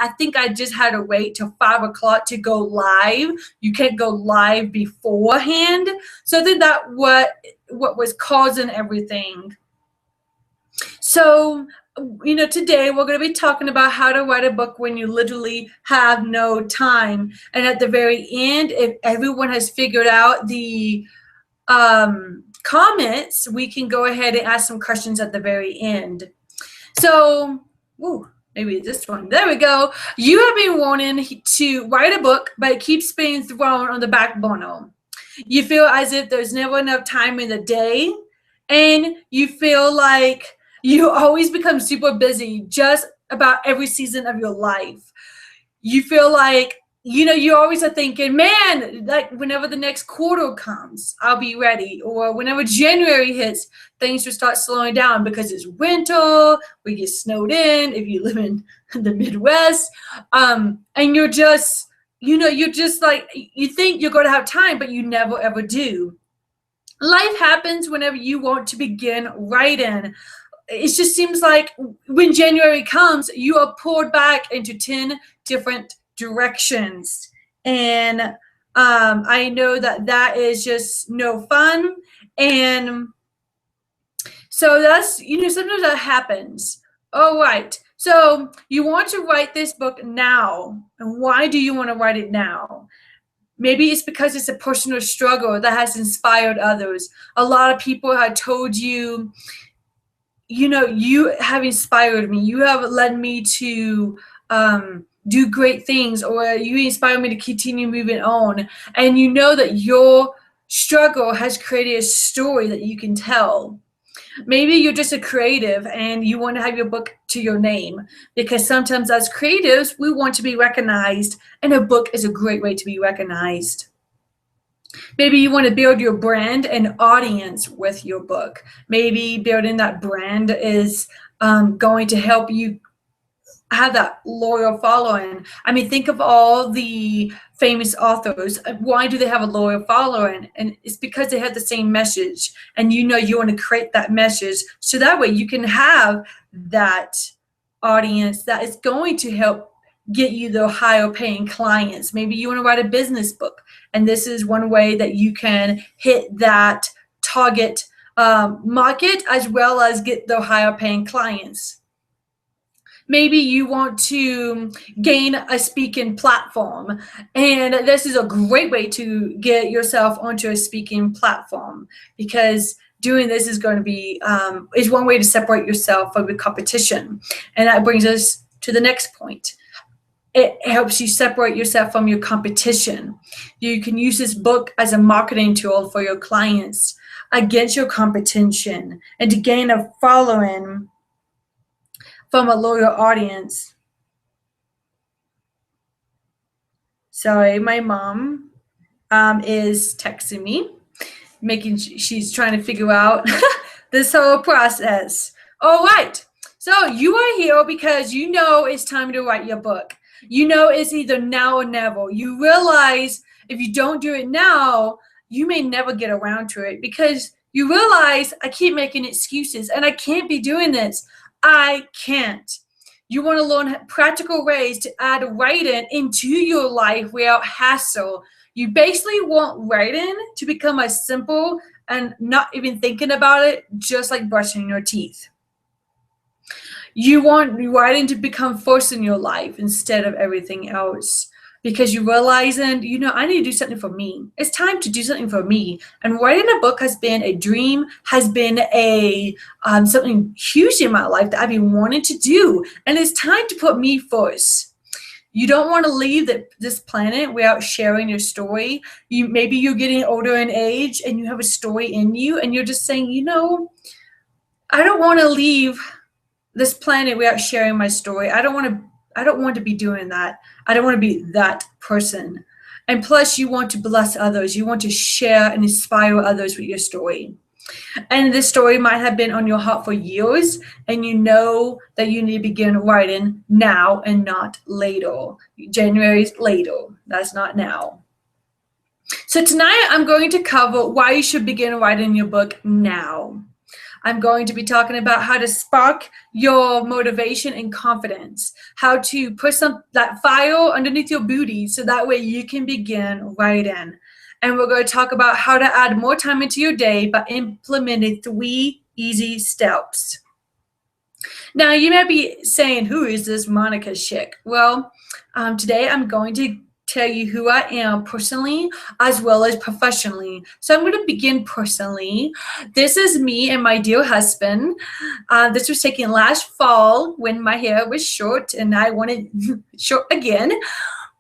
I think I just had to wait till 5 o'clock to go live. You can't go live beforehand. So I think that what was causing everything. So, today we're going to be talking about how to write a book when you literally have no time. And at the very end, if everyone has figured out the comments, we can go ahead and ask some questions at the very end. So, maybe this one. There we go. You have been wanting to write a book, but it keeps being thrown on the back burner. You feel as if there's never enough time in the day, and you feel like you always become super busy just about every season of your life. You feel like, you always are thinking, man, like whenever the next quarter comes, I'll be ready. Or whenever January hits, things will start slowing down because it's winter, we get snowed in if you live in the Midwest. And you're just, you're just like, you think you're going to have time, but you never ever do. Life happens whenever you want to begin writing. It just seems like when January comes, you are poured back into 10 different directions. And I know that is just no fun. And so that's, sometimes that happens. All right. So you want to write this book now. And why do you want to write it now? Maybe it's because it's a personal struggle that has inspired others. A lot of people have told you, you have inspired me. You have led me to do great things, or you inspire me to continue moving on. And you know that your struggle has created a story that you can tell. Maybe you're just a creative and you want to have your book to your name, because sometimes as creatives, we want to be recognized, and a book is a great way to be recognized. Maybe you want to build your brand and audience with your book. Maybe building that brand is going to help you have that loyal following. I mean, think of all the famous authors. Why do they have a loyal following? And it's because they have the same message, and you want to create that message so that way you can have that audience that is going to help get you the higher paying clients. Maybe you want to write a business book, and this is one way that you can hit that target market as well as get the higher paying clients. Maybe you want to gain a speaking platform, and this is a great way to get yourself onto a speaking platform, because doing this is going to be is one way to separate yourself from the competition. And that brings us to the next point. It helps you separate yourself from your competition. You can use this book as a marketing tool for your clients against your competition, and to gain a following from a loyal audience. Sorry, my mom is texting me, she's trying to figure out this whole process. All right, so you are here because it's time to write your book. It's either now or never. You realize if you don't do it now, you may never get around to it, because you realize, I keep making excuses and I can't be doing this. I can't. You want to learn practical ways to add writing into your life without hassle. You basically want writing to become as simple and not even thinking about it, just like brushing your teeth. You want writing to become first in your life instead of everything else, because you realize, I need to do something for me. It's time to do something for me. And writing a book has been a dream, has been a something huge in my life that I've been wanting to do. And it's time to put me first. You don't want to leave this planet without sharing your story. Maybe you're getting older in age and you have a story in you, and you're just saying, I don't want to leave this planet without sharing my story. I don't want to be doing that. I don't want to be that person. And plus, you want to bless others. You want to share and inspire others with your story. And this story might have been on your heart for years, and you know that you need to begin writing now and not later. January's later. That's not now. So tonight, I'm going to cover why you should begin writing your book now. I'm going to be talking about how to spark your motivation and confidence, how to put that fire underneath your booty so that way you can begin writing. And we're going to talk about how to add more time into your day by implementing 3 easy steps. Now, you might be saying, who is this Monica Schick? Well, today I'm going to tell you who I am personally as well as professionally. So I'm going to begin personally. This is me and my dear husband. This was taken last fall when my hair was short and I wanted short again.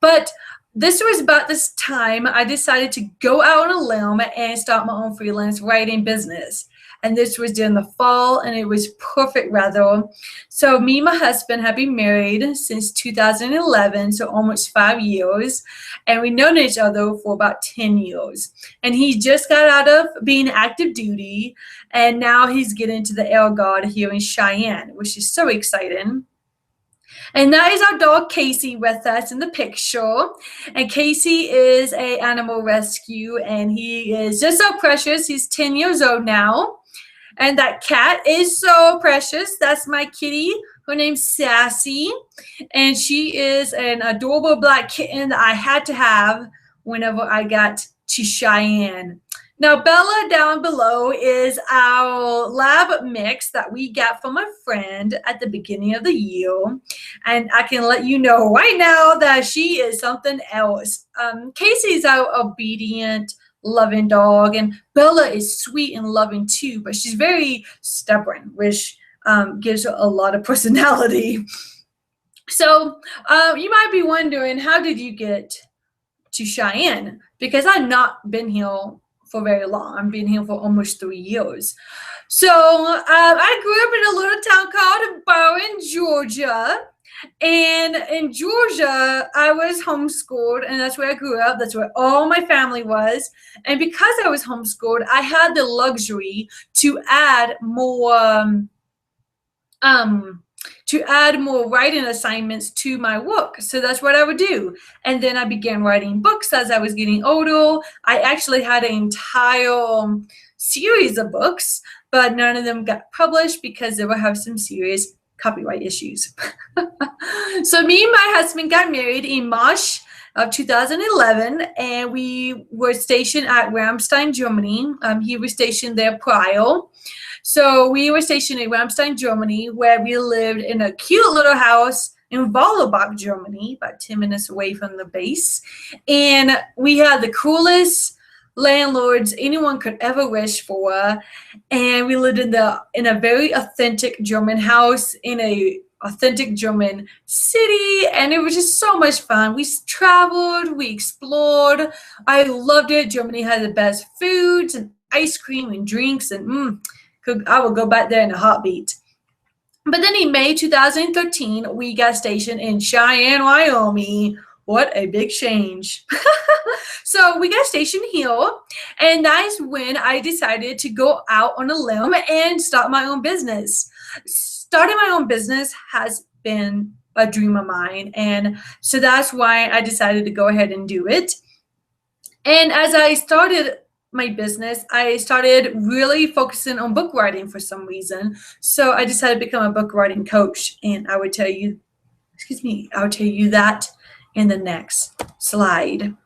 But this was about this time I decided to go out on a limb and start my own freelance writing business. And this was during the fall, and it was perfect weather. So me and my husband have been married since 2011, so almost 5 years. And we've known each other for about 10 years. And he just got out of being active duty, and now he's getting into the Air Guard here in Cheyenne, which is so exciting. And that is our dog Casey with us in the picture. And Casey is an animal rescue, and he is just so precious. He's 10 years old now. And that cat is so precious. That's my kitty. Her name's Sassy. And she is an adorable black kitten that I had to have whenever I got to Cheyenne. Now, Bella down below is our lab mix that we got from a friend at the beginning of the year. And I can let you know right now that she is something else. Casey's our obedient, loving dog, and Bella is sweet and loving too, but she's very stubborn, which gives her a lot of personality. So you might be wondering, how did you get to Cheyenne? Because I've not been here for very long. I've been here for almost 3 years. So I grew up in a little town called Bowen, Georgia. And in Georgia, I was homeschooled, and that's where I grew up. That's where all my family was. And because I was homeschooled, I had the luxury to add more writing assignments to my work. So that's what I would do. And then I began writing books as I was getting older. I actually had an entire series of books, but none of them got published because they would have some serious copyright issues. So me and my husband got married in March of 2011, and we were stationed at Ramstein, Germany. He was stationed there prior. So we were stationed in Ramstein, Germany, where we lived in a cute little house in Wallerbach, Germany, about 10 minutes away from the base. And we had the coolest landlords anyone could ever wish for. And we lived in a very authentic German house in a authentic German city, and it was just so much fun. We traveled, we explored. I loved it. Germany had the best foods and ice cream and drinks, and I would go back there in a heartbeat. But then in May 2013, we got stationed in Cheyenne, Wyoming. What a big change. So we got stationed here, and that is when I decided to go out on a limb and start my own business. Starting my own business has been a dream of mine, and so that's why I decided to go ahead and do it. And as I started my business, I started really focusing on book writing for some reason. So I decided to become a book writing coach, and I would tell you, I'll tell you that in the next slide.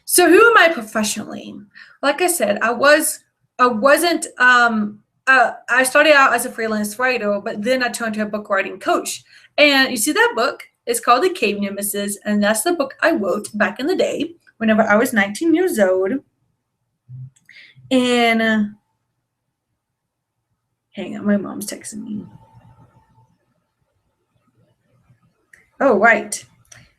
So who am I professionally? Like I said, I started out as a freelance writer, but then I turned to a book writing coach. And you see that book? It's called The Cave Nemesis, and that's the book I wrote back in the day whenever I was 19 years old. And hang on, my mom's texting me. Oh, right.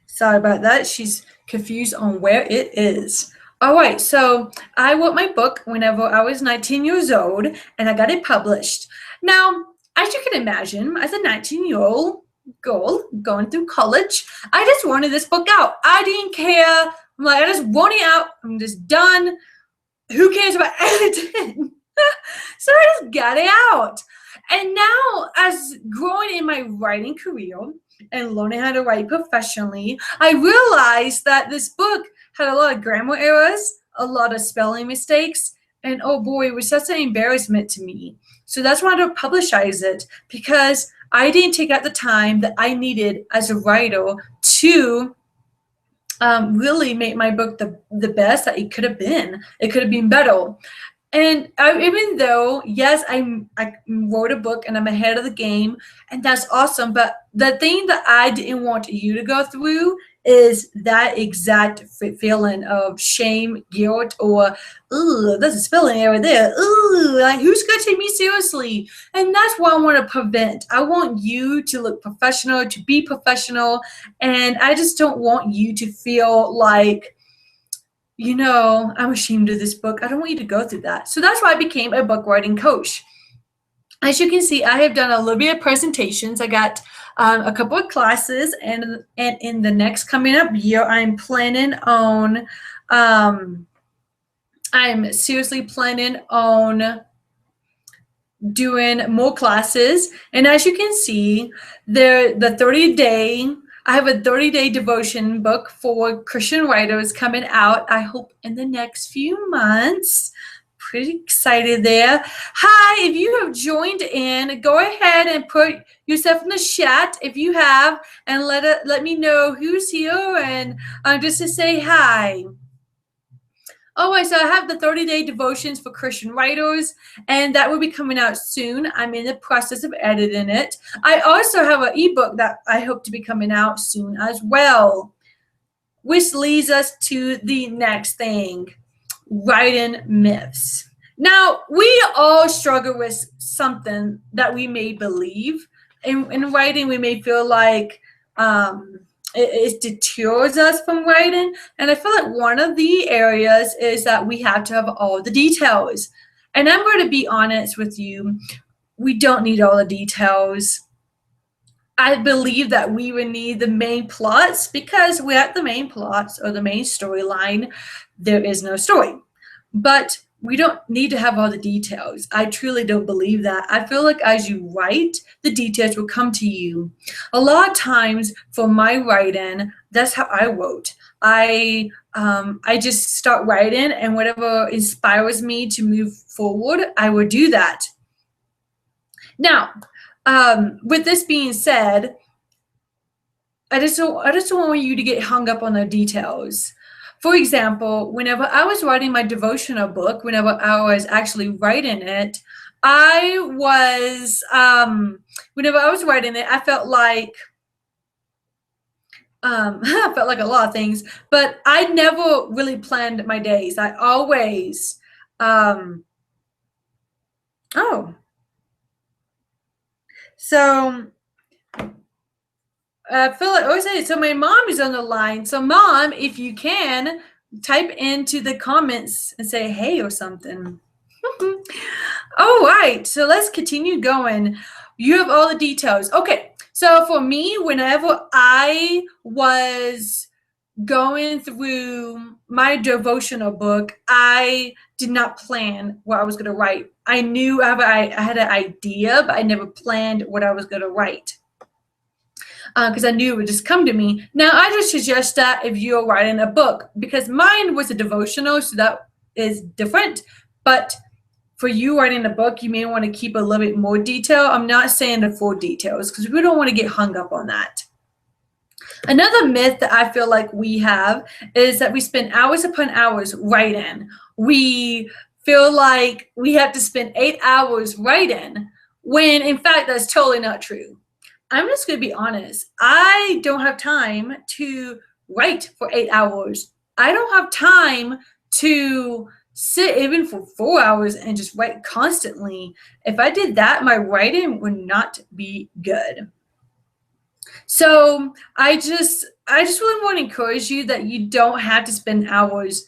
Sorry about that. She's confused on where it is. All right, so I wrote my book whenever I was 19 years old, and I got it published. Now, as you can imagine, as a 19-year-old girl going through college, I just wanted this book out. I didn't care. I'm like, I just want it out. I'm just done. Who cares about editing? So I just got it out. And now, as growing in my writing career and learning how to write professionally, I realized that this book had a lot of grammar errors, a lot of spelling mistakes, And oh boy, it was such an embarrassment to me. So that's why I don't publicize it, because I didn't take out the time that I needed as a writer to really make my book the best that it could have been. It could have been better. And even though, yes, I wrote a book and I'm ahead of the game, and that's awesome. But the thing that I didn't want you to go through is that exact feeling of shame, guilt, or, ooh, there's a spelling error there. Ooh, like, who's going to take me seriously? And that's what I want to prevent. I want you to look professional, to be professional. And I just don't want you to feel like, I'm ashamed of this book. I don't want you to go through that. So that's why I became a book writing coach. As you can see, I have done a little bit of presentations. I got a couple of classes, and in the next coming up year, I'm seriously planning on doing more classes. And as you can see, I have a 30-day devotion book for Christian writers coming out, I hope, in the next few months. Pretty excited there. Hi, if you have joined in, go ahead and put yourself in the chat if you have, and let me know who's here, and just to say hi. Oh, so I have the 30-day devotions for Christian writers, and that will be coming out soon. I'm in the process of editing it. I also have an ebook that I hope to be coming out soon as well, which leads us to the next thing, writing myths. Now, we all struggle with something that we may believe. In writing, we may feel like it deters us from writing. And I feel like one of the areas is that we have to have all the details. And I'm going to be honest with you, we don't need all the details. I believe that we would need the main plots, because without the main plots or the main storyline, there is no story. But we don't need to have all the details. I truly don't believe that. I feel like as you write, the details will come to you. A lot of times for my writing, that's how I wrote. I just start writing, and whatever inspires me to move forward, I will do that. Now, with this being said, I just don't want you to get hung up on the details. For example, whenever I was writing my devotional book, whenever I was actually writing it, whenever I was writing it, I felt like, I felt like a lot of things, but I never really planned my days. I always, so Philip, so my mom is on the line. So Mom, if you can, type into the comments and say hey or something. All right, so let's continue going. You have all the details. Okay, so for me, whenever I was going through my devotional book, I did not plan what I was going to write. I knew I had an idea, but I never planned what I was going to write, because I knew it would just come to me. Now, I just suggest that if you're writing a book, because mine was a devotional, so that is different. But for you writing a book, you may want to keep a little bit more detail. I'm not saying the full details, because we don't want to get hung up on that. Another myth that I feel like we have is that we spend hours upon hours writing. We feel like we have to spend 8 hours writing, when in fact that's totally not true. I'm just going to be honest. I don't have time to write for 8 hours. I don't have time to sit even for 4 hours and just write constantly. If I did that, my writing would not be good. So I just really want to encourage you that you don't have to spend hours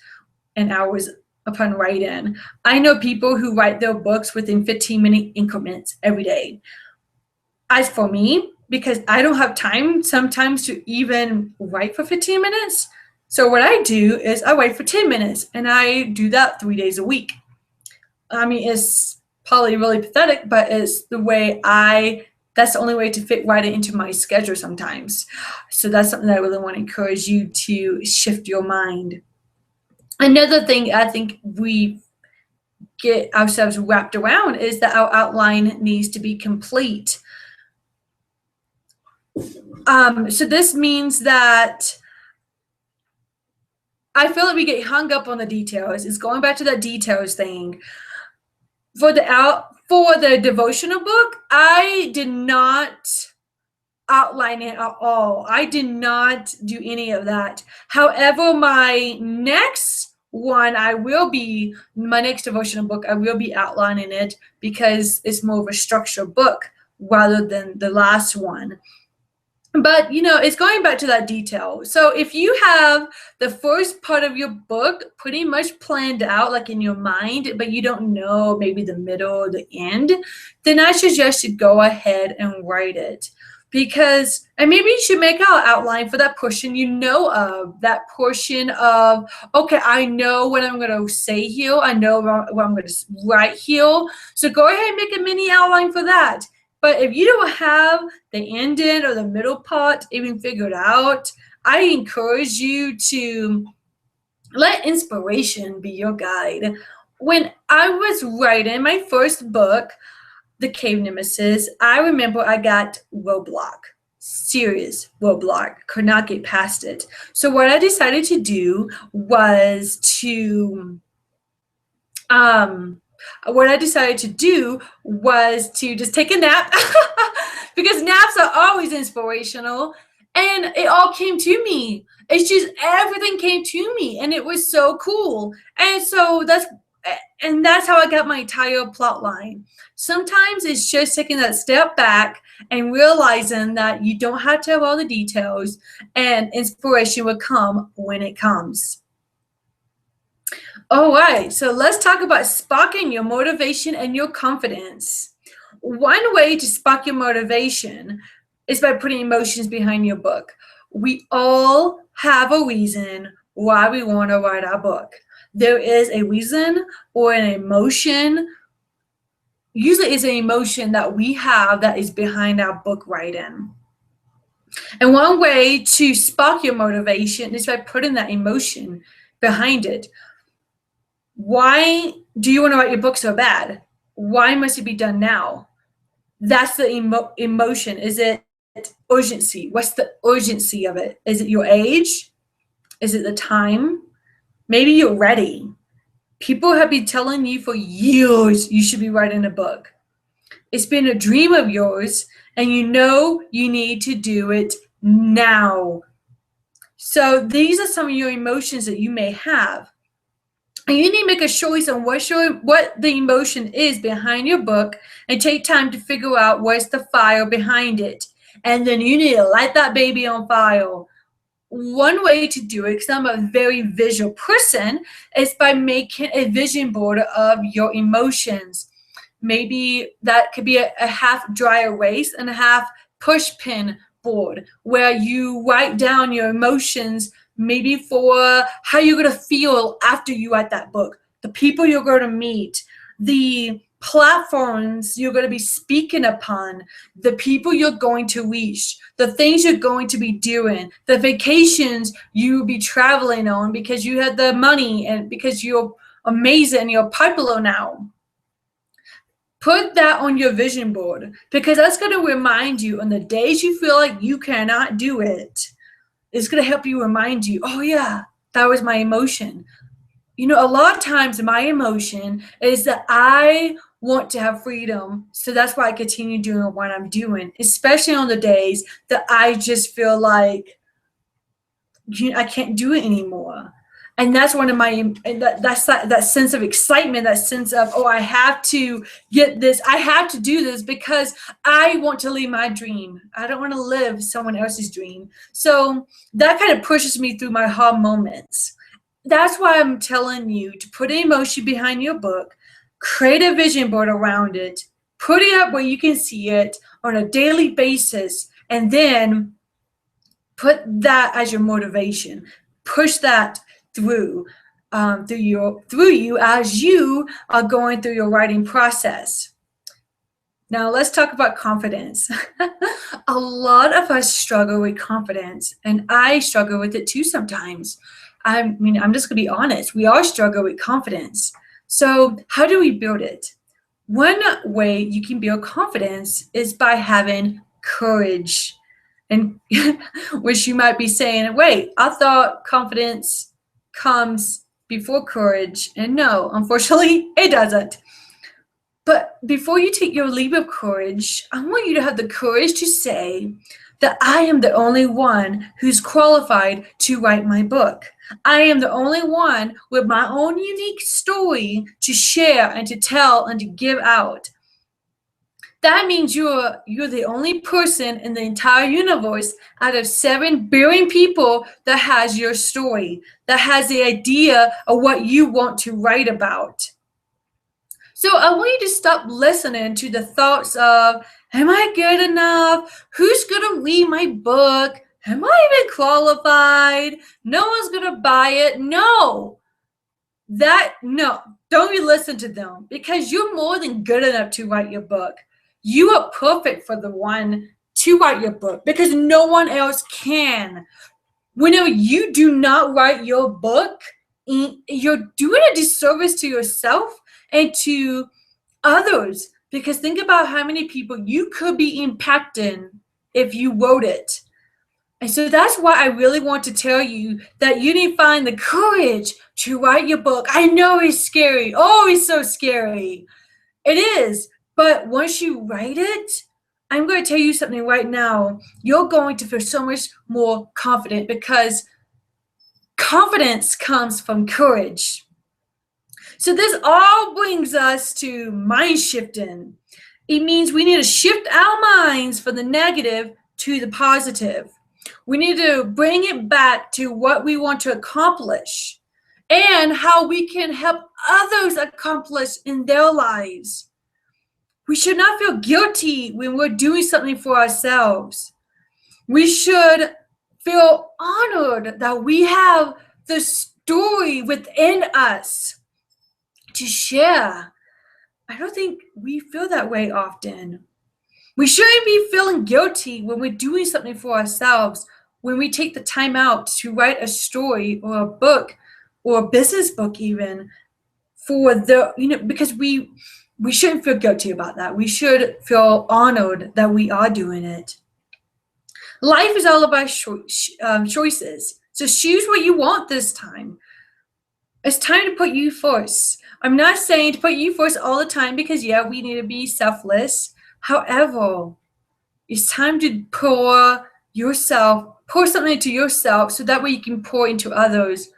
and hours upon writing. I know people who write their books within 15-minute increments every day. As for me, because I don't have time sometimes to even write for 15 minutes, so what I do is I write for 10 minutes, and I do that 3 days a week. I mean, it's probably really pathetic, but it's the way that's the only way to fit writing into my schedule sometimes. So that's something that I really want to encourage you to shift your mind. Another thing I think we get ourselves wrapped around is that our outline needs to be complete. So this means that I feel like we get hung up on the details. It's going back to that details thing. For the devotional book, I did not outline it at all. I did not do any of that. However, my next devotional book, I will be outlining it because it's more of a structured book rather than the last one. But, it's going back to that detail. So if you have the first part of your book pretty much planned out, like in your mind, but you don't know maybe the middle or the end, then I suggest you go ahead and write it. And maybe you should make an outline for that portion of, okay, I know what I'm going to say here. I know what I'm going to write here. So go ahead and make a mini outline for that. But if you don't have the ending or the middle part even figured out, I encourage you to let inspiration be your guide. When I was writing my first book, The Cave Nemesis, I remember I got roadblock, serious roadblock, could not get past it. So what I decided to do was to just take a nap because naps are always inspirational, and it all came to me. It's just everything came to me, and it was so cool. And so that's how I got my entire plot line. Sometimes it's just taking that step back and realizing that you don't have to have all the details, and inspiration will come when it comes. All right, so let's talk about sparking your motivation and your confidence. One way to spark your motivation is by putting emotions behind your book. We all have a reason why we want to write our book. There is a reason or an emotion. Usually it's an emotion that we have that is behind our book writing. And one way to spark your motivation is by putting that emotion behind it. Why do you want to write your book so bad? Why must it be done now? That's the emotion. Is it urgency? What's the urgency of it? Is it your age? Is it the time? Maybe you're ready. People have been telling you for years you should be writing a book. It's been a dream of yours, and you know you need to do it now. So these are some of your emotions that you may have. And you need to make a choice on what the emotion is behind your book, and take time to figure out what's the fire behind it. And then you need to light that baby on fire. One way to do it, because I'm a very visual person, is by making a vision board of your emotions. Maybe that could be a half dry erase and a half push pin board where you write down your emotions, maybe for how you're going to feel after you write that book, the people you're going to meet, the platforms you're going to be speaking upon, the people you're going to reach, the things you're going to be doing, the vacations you'll be traveling on because you had the money and because you're amazing and you're popular now. Put that on your vision board, because that's going to remind you on the days you feel like you cannot do it. It's going to help you remind you, oh yeah, that was my emotion. A lot of times my emotion is that I want to have freedom. So that's why I continue doing what I'm doing, especially on the days that I just feel like I can't do it anymore. And that's one of that sense of excitement, that sense of, oh, I have to get this. I have to do this because I want to live my dream. I don't want to live someone else's dream. So that kind of pushes me through my hard moments. That's why I'm telling you to put an emotion behind your book, create a vision board around it, put it up where you can see it on a daily basis, and then put that as your motivation. Push that through you as you are going through your writing process. Now let's talk about confidence. A lot of us struggle with confidence, and I struggle with it too sometimes. I'm just going to be honest. We all struggle with confidence. So how do we build it? One way you can build confidence is by having courage. And which you might be saying, wait, I thought confidence comes before courage. And no, unfortunately, it doesn't. But before you take your leap of courage, I want you to have the courage to say that I am the only one who's qualified to write my book. I am the only one with my own unique story to share and to tell and to give out. That means you're the only person in the entire universe out of 7 billion people that has your story, that has the idea of what you want to write about. So I want you to stop listening to the thoughts of, am I good enough? Who's going to read my book? Am I even qualified? No one's going to buy it. No, don't you listen to them, because you're more than good enough to write your book. You are perfect for the one to write your book because no one else can. Whenever you do not write your book, you're doing a disservice to yourself and to others, because think about how many people you could be impacting if you wrote it. And so that's why I really want to tell you that you need to find the courage to write your book. I know it's scary. Oh, it's so scary. It is. But once you write it, I'm going to tell you something right now. You're going to feel so much more confident, because confidence comes from courage. So this all brings us to mind shifting. It means we need to shift our minds from the negative to the positive. We need to bring it back to what we want to accomplish and how we can help others accomplish in their lives. We should not feel guilty when we're doing something for ourselves. We should feel honored that we have the story within us to share. I don't think we feel that way often. We shouldn't be feeling guilty when we're doing something for ourselves, when we take the time out to write a story or a book or a business book even, because we shouldn't feel guilty about that. We should feel honored that we are doing it. Life is all about choices. So choose what you want this time. It's time to put you first. I'm not saying to put you first all the time, because we need to be selfless. However, it's time to pour something into yourself so that way you can pour into others.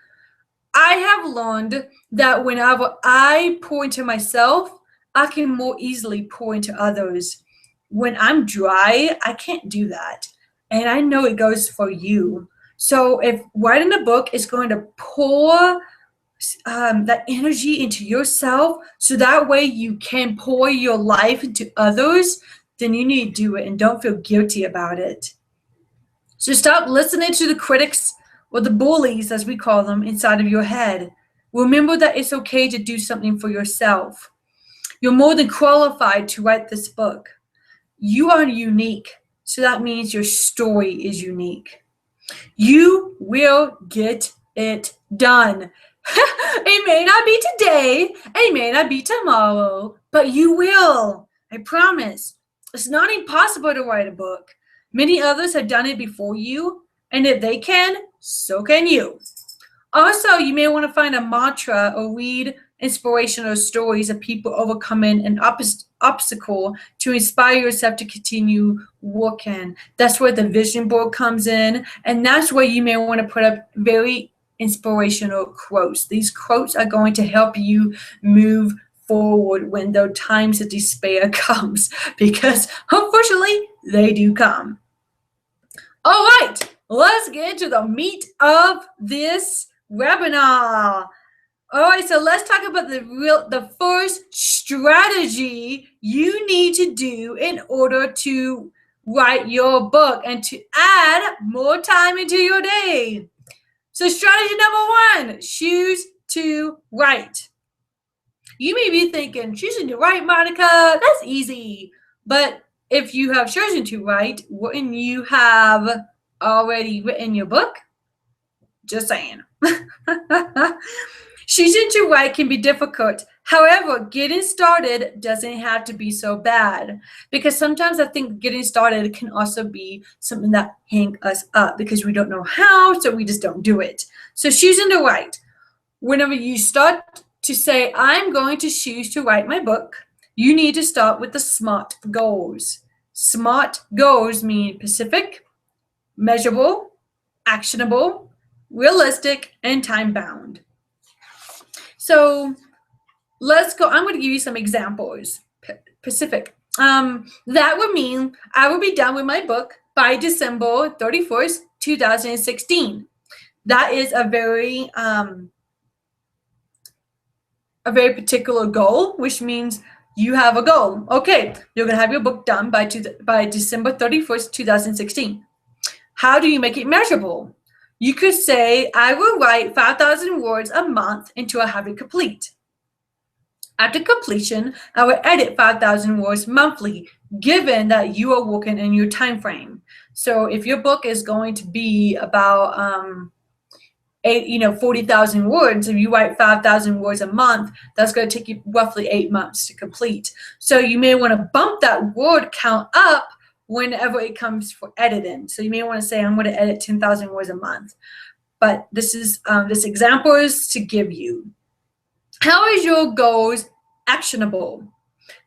I have learned that whenever I pour into myself, I can more easily pour into others. When I'm dry, I can't do that. And I know it goes for you. So if writing a book is going to pour that energy into yourself, so that way you can pour your life into others, then you need to do it and don't feel guilty about it. So stop listening to the critics, or the bullies as we call them, inside of your head. Remember that it's okay to do something for yourself. You're more than qualified to write this book. You are unique, so that means your story is unique. You will get it done. It may not be today, it may not be tomorrow, but you will. I promise. It's not impossible to write a book. Many others have done it before you, and if they can, so can you. Also, you may want to find a mantra or read inspirational stories of people overcoming an obstacle to inspire yourself to continue working. That's where the vision board comes in, and that's where you may want to put up very inspirational quotes. These quotes are going to help you move forward when the times of despair comes, because unfortunately they do come. All right, let's get to the meat of this webinar. All right, so let's talk about the first strategy you need to do in order to write your book and to add more time into your day. So strategy number 1, choose to write. You may be thinking, choosing to write, Monica, that's easy. But if you have chosen to write, wouldn't you have already written your book? Just saying. Choosing to write can be difficult. However, getting started doesn't have to be so bad, because sometimes I think getting started can also be something that hang us up because we don't know how, so we just don't do it. So choosing to write. Whenever you start to say, I'm going to choose to write my book, you need to start with the SMART goals. SMART goals mean specific, measurable, actionable, realistic, and time-bound. So let's go. I'm going to give you some examples. Specific. That would mean I will be done with my book by December 31st, 2016. That is a very particular goal, which means you have a goal. Okay, you're going to have your book done by December 31st, 2016. How do you make it measurable? You could say, I will write 5,000 words a month until I have it complete. After completion, I will edit 5,000 words monthly, given that you are working in your time frame. So if your book is going to be about 40,000 words, if you write 5,000 words a month, that's going to take you roughly 8 months to complete. So you may want to bump that word count up whenever it comes for editing. So you may want to say, I'm going to edit 10,000 words a month. But this example is to give you. How is your goals actionable?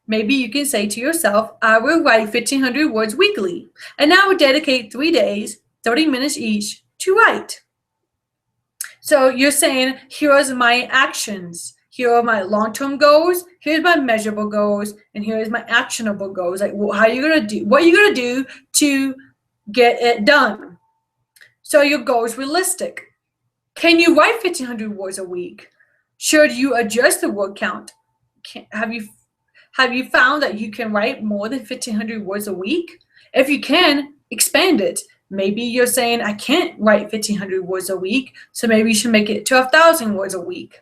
Maybe you can say to yourself, I will write 1,500 words weekly, and I will dedicate 3 days, 30 minutes each, to write. So you're saying, here's my actions. Here are my long-term goals. Here's my measurable goals, and here's my actionable goals. Like, how are you gonna do? What are you gonna do to get it done? So your goal is realistic. Can you write 1,500 words a week? Should you adjust the word count? Have you found that you can write more than 1,500 words a week? If you can, expand it. Maybe you're saying, I can't write 1,500 words a week, so maybe you should make it to 1,000 words a week.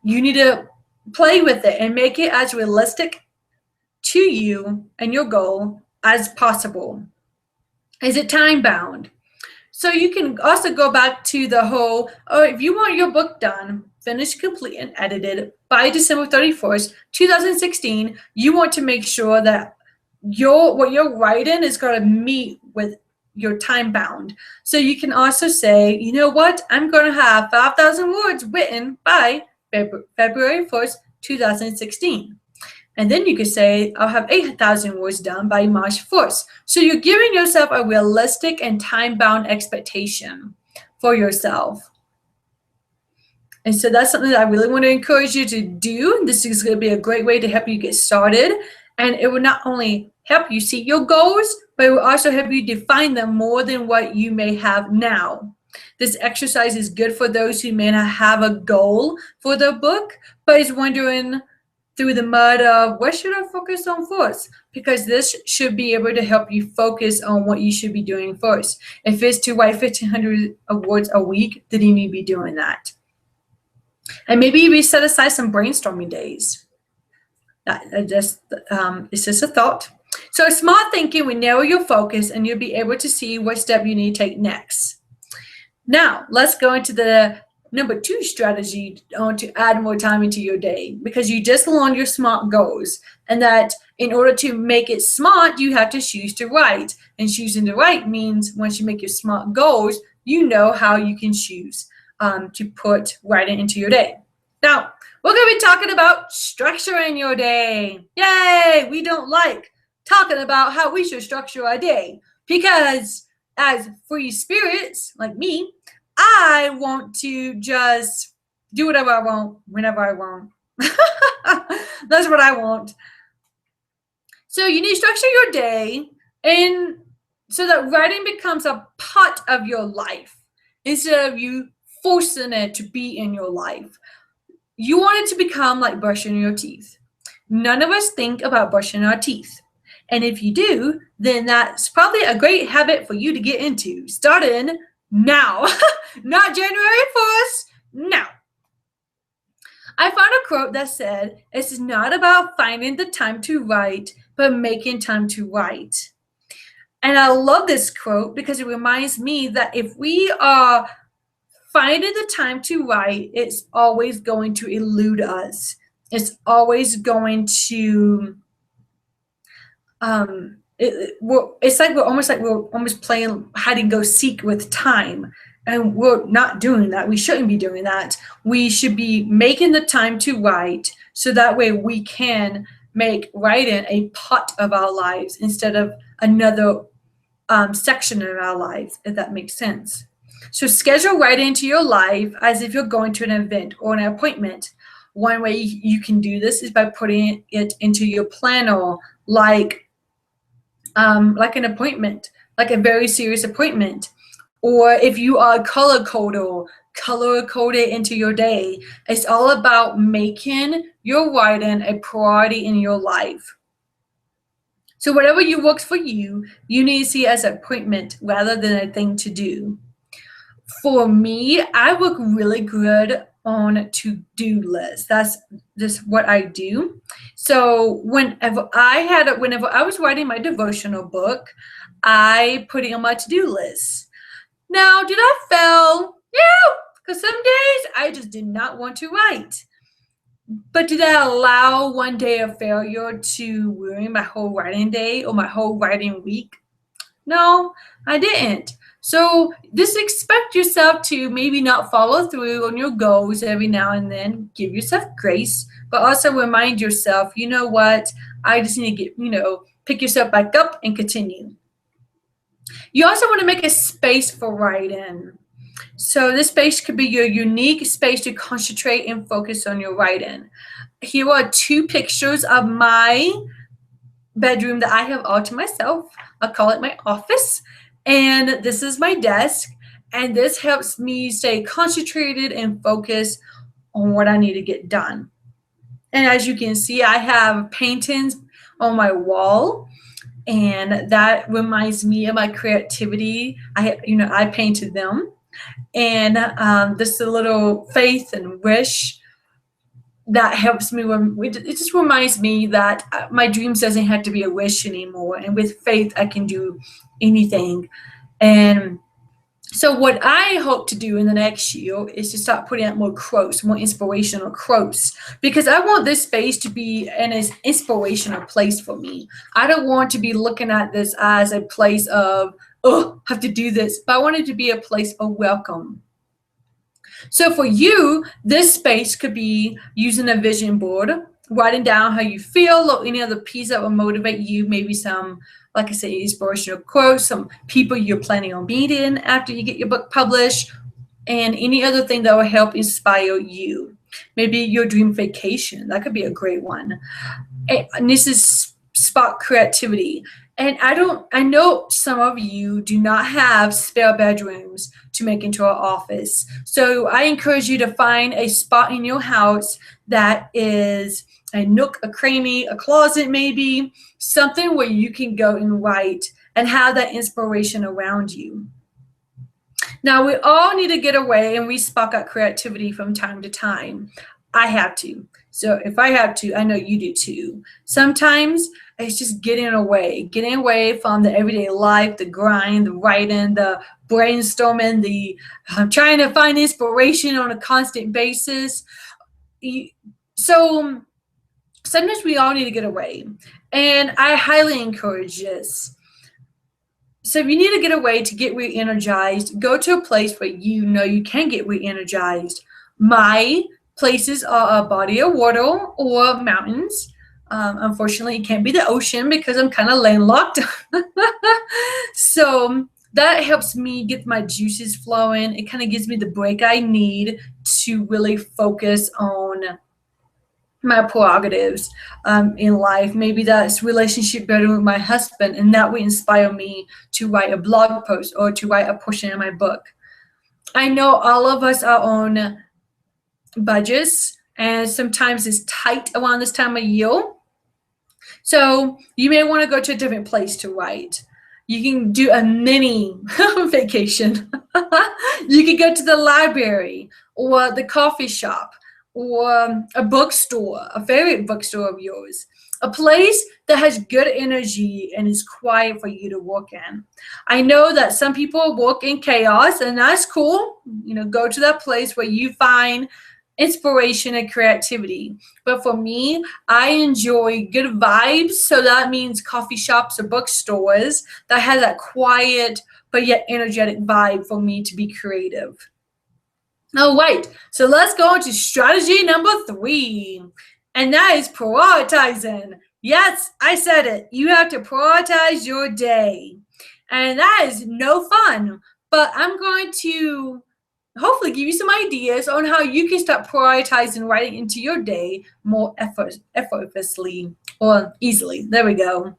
You need to play with it and make it as realistic to you and your goal as possible. Is it time bound? So you can also go back to the whole, if you want your book done, finished, complete, and edited by December 31st, 2016, you want to make sure that what you're writing is going to meet with your time bound. So you can also say, you know what, I'm going to have 5,000 words written by February 1st, 2016. And then you could say, I'll have 8,000 words done by March 1st. So you're giving yourself a realistic and time-bound expectation for yourself. And so that's something that I really want to encourage you to do. This is going to be a great way to help you get started. And it will not only help you see your goals, but it will also help you define them more than what you may have now. This exercise is good for those who may not have a goal for their book, but is wondering through the mud of what should I focus on first? Because this should be able to help you focus on what you should be doing first. If it's to write 1,500 words a week, then you need to be doing that. And maybe we set aside some brainstorming days. It's just a thought. So smart thinking will narrow your focus, and you'll be able to see what step you need to take next. Now, let's go into the number 2 strategy to add more time into your day, because you just learned your SMART goals, and that in order to make it SMART, you have to choose to write. And choosing to write means once you make your SMART goals, you know how you can choose to put writing into your day. Now, we're going to be talking about structuring your day. Yay! We don't like talking about how we should structure our day, because as free spirits like me, I want to just do whatever I want, whenever I want. That's what I want. So you need to structure your day, and so that writing becomes a part of your life instead of you forcing it to be in your life. You want it to become like brushing your teeth. None of us think about brushing our teeth. And if you do, then that's probably a great habit for you to get into, starting now. Not January 1st, now. I found a quote that said, it's not about finding the time to write, but making time to write. And I love this quote because it reminds me that if we are finding the time to write, it's always going to elude us. It's always going to, it's like we're almost playing hide and go seek with time. And we're not doing that. We shouldn't be doing that. We should be making the time to write so that way we can make writing a part of our lives instead of another section of our lives, if that makes sense. So schedule writing into your life as if you're going to an event or an appointment. One way you can do this is by putting it into your planner, like an appointment, like a very serious appointment. Or if you are a color coder, color code it into your day. It's all about making your writing a priority in your life. So whatever works for you, you need to see as an appointment rather than a thing to do. For me, I work really good on to-do lists. That's just what I do. So whenever I was writing my devotional book, I put it on my to-do list. Now, did I fail? Yeah, because some days I just did not want to write. But did I allow one day of failure to ruin my whole writing day or my whole writing week? No, I didn't. So just expect yourself to maybe not follow through on your goals every now and then. Give yourself grace, but also remind yourself, you know what? I just need to pick yourself back up and continue. You also want to make a space for writing. So this space could be your unique space to concentrate and focus on your writing. Here are 2 pictures of my bedroom that I have all to myself. I'll call it my office. And this is my desk. And this helps me stay concentrated and focused on what I need to get done. And as you can see, I have paintings on my wall. And that reminds me of my creativity. I painted them. And just a little faith and wish that helps me. It just reminds me that my dreams doesn't have to be a wish anymore. And with faith, I can do anything. And so what I hope to do in the next year is to start putting out more quotes, more inspirational quotes, because I want this space to be an inspirational place for me. I don't want to be looking at this as a place of, oh, I have to do this, but I want it to be a place of welcome. So for you, this space could be using a vision board, writing down how you feel or any other piece that will motivate you, maybe some, like I say, inspirational quotes, some people you're planning on meeting after you get your book published, and any other thing that will help inspire you. Maybe your dream vacation, that could be a great one. And this is spark creativity. And I know some of you do not have spare bedrooms to make into an office. So I encourage you to find a spot in your house that is a nook, a cranny, a closet maybe, something where you can go and write and have that inspiration around you. Now, we all need to get away and we spark out creativity from time to time. I have to. So if I have to, I know you do too. Sometimes it's just getting away from the everyday life, the grind, the writing, the brainstorming, the trying to find inspiration on a constant basis. So sometimes we all need to get away. And I highly encourage this. So if you need to get away to get re-energized, go to a place where you know you can get re-energized. My places are a body of water or mountains. Unfortunately, it can't be the ocean because I'm kind of landlocked. So that helps me get my juices flowing. It kind of gives me the break I need to really focus on my prerogatives in life. Maybe that's relationship building with my husband, and that would inspire me to write a blog post or to write a portion of my book. I know all of us are on budgets, and sometimes it's tight around this time of year. So you may want to go to a different place to write. You can do a mini vacation. You can go to the library or the coffee shop or a bookstore, a favorite bookstore of yours. A place that has good energy and is quiet for you to work in. I know that some people work in chaos, and that's cool. Go to that place where you find inspiration and creativity. But for me, I enjoy good vibes. So that means coffee shops or bookstores that has that quiet but yet energetic vibe for me to be creative. All right, so let's go into strategy number 3, and that is prioritizing. Yes, I said it. You have to prioritize your day, and that is no fun. But I'm going to hopefully give you some ideas on how you can start prioritizing writing into your day more effortlessly or easily. There we go.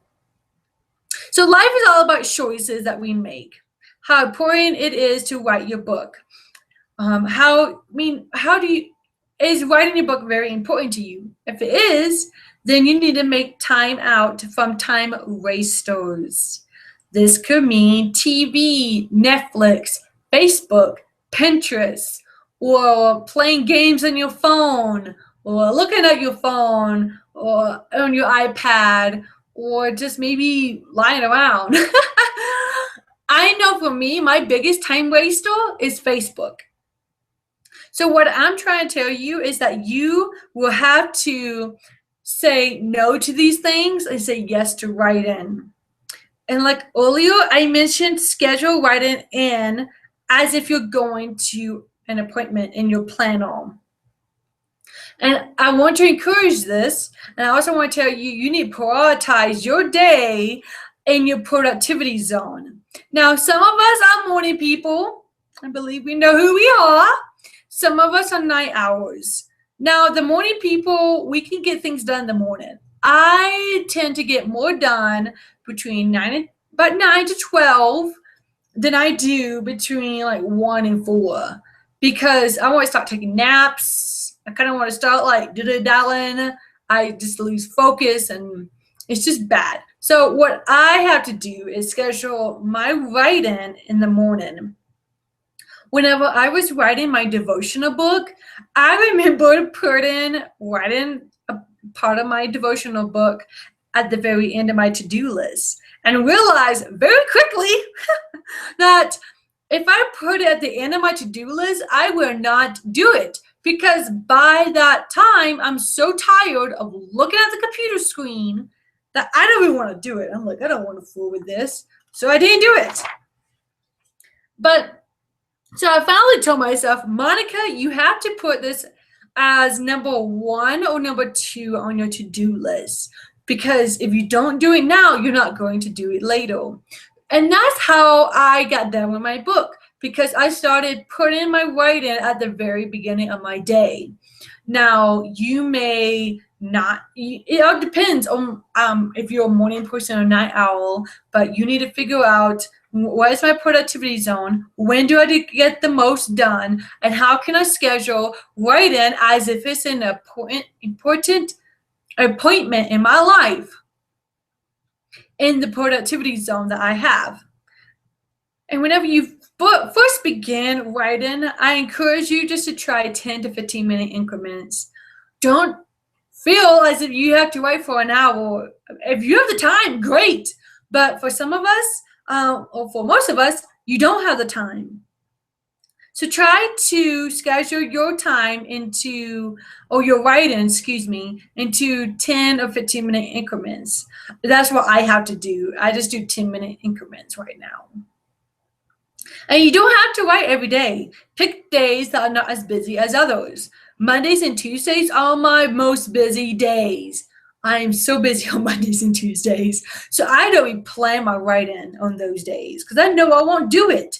So life is all about choices that we make. How important it is to write your book. Is writing your book very important to you? If it is, then you need to make time out from time wasters. This could mean TV, Netflix, Facebook, Pinterest, or playing games on your phone, or looking at your phone, or on your iPad, or just maybe lying around. I know for me, my biggest time waster is Facebook. So what I'm trying to tell you is that you will have to say no to these things and say yes to writing. And like earlier, I mentioned schedule writing in as if you're going to an appointment in your planner. And I want to encourage this. And I also want to tell you, you need to prioritize your day in your productivity zone. Now, some of us are morning people. I believe we know who we are. Some of us are night owls. Now, the morning people, we can get things done in the morning. I tend to get more done between 9 to 12 than I do between like 1 and 4, because I want to start taking naps. I kind of want to start like diddle-dallying. I just lose focus and it's just bad. So what I have to do is schedule my writing in the morning. Whenever I was writing my devotional book, I remember writing a part of my devotional book at the very end of my to-do list and realized very quickly that if I put it at the end of my to-do list, I will not do it, because by that time, I'm so tired of looking at the computer screen that I don't even want to do it. I'm like, I don't want to fool with this. So I didn't do it. So I finally told myself, Monica, you have to put this as number 1 or number 2 on your to-do list, because if you don't do it now, you're not going to do it later. And that's how I got done with my book, because I started putting my writing at the very beginning of my day. Now, you may not, it all depends on if you're a morning person or night owl, but you need to figure out, what is my productivity zone? When do I get the most done? And how can I schedule writing as if it's an important appointment in my life in the productivity zone that I have? And whenever you first begin writing, I encourage you just to try 10 to 15 minute increments. Don't feel as if you have to write for an hour. If you have the time, great. But for some of us, or for most of us, you don't have the time. So try to schedule your time your writing, into 10 or 15 minute increments. That's what I have to do. I just do 10-minute increments right now. And you don't have to write every day. Pick days that are not as busy as others. Mondays and Tuesdays are my most busy days. I am so busy on Mondays and Tuesdays. So I don't even plan my writing on those days because I know I won't do it.